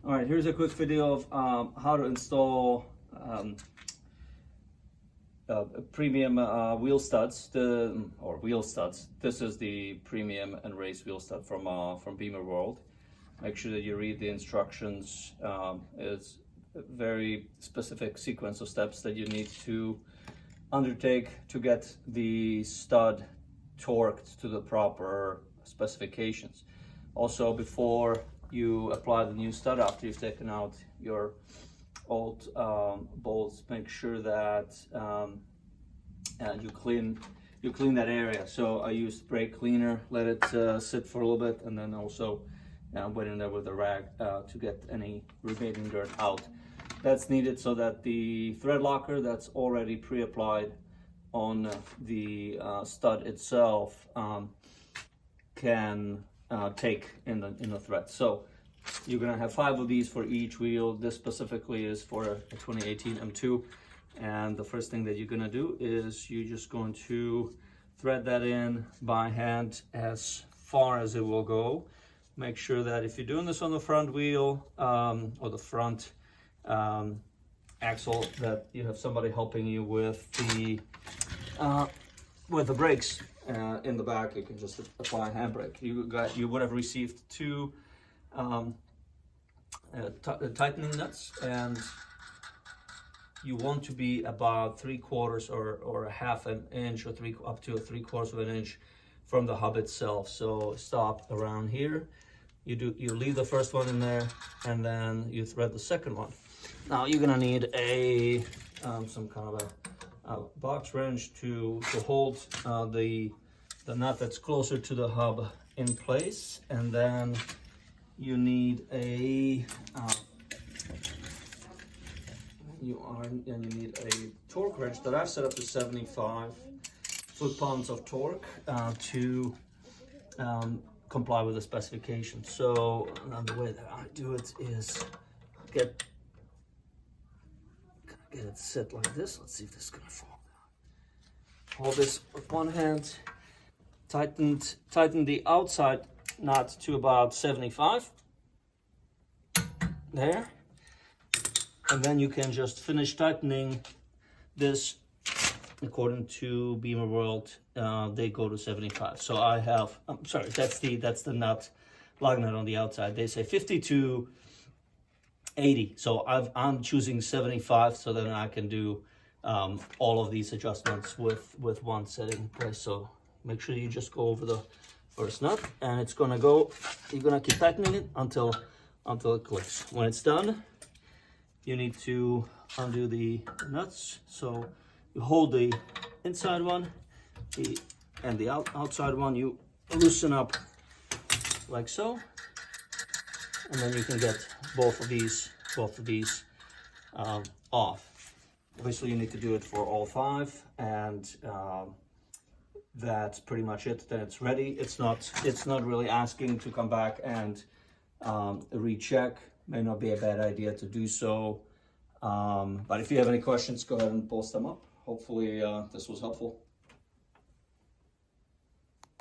All right, here's a quick video of how to install premium wheel studs, wheel studs. This is the premium and race wheel stud from Bimmerworld. Make sure that you read the instructions. It's a very specific sequence of steps that you need to undertake to get the stud torqued to the proper specifications. Also, before you apply the new stud, after you've taken out your old bolts, make sure that you clean that area. So I used brake cleaner, let it sit for a little bit, and then also went in there with a rag to get any remaining dirt out. That's needed so that the thread locker that's already pre-applied on the stud itself can take in the thread. So you're gonna have 5 of these for each wheel. This specifically is for a 2018 M2. And the first thing that you're gonna do is you're just going to thread that in by hand as far as it will go. Make sure that if you're doing this on the front wheel or the front axle, that you have somebody helping you with the brakes. In the back, you can just apply a handbrake. You would have received 2 tightening nuts, and you want to be about 3/4 or a half an inch or up to 3/4 of an inch from the hub itself. So stop around here. You leave the first one in there, and then you thread the second one. Now you're gonna need a some kind of a box wrench to hold the nut that's closer to the hub in place, and then you need a you need a torque wrench that I've set up to 75 foot-pounds of torque to comply with the specifications. So the way that I do it is get it set like this. Let's see if this is gonna fall down. Hold this with one hand. Tighten the outside nut to about 75. There. And then you can just finish tightening this. According to Bimmerworld, they go to 75. So I have, I'm sorry, that's the nut, lug nut on the outside. They say 50 to 80. So I'm choosing 75 so that I can do all of these adjustments with one setting in place. So make sure you just go over the first nut, and it's gonna go. You're gonna keep tightening it until it clicks. When it's done, you need to undo the nuts. So you hold the inside one, and the outside one. You loosen up like so, and then you can get both of these off. Obviously, you need to do it for all 5, and that's pretty much it. Then it's ready. It's not really asking to come back and recheck. May not be a bad idea to do so. But if you have any questions, go ahead and post them up. Hopefully this was helpful.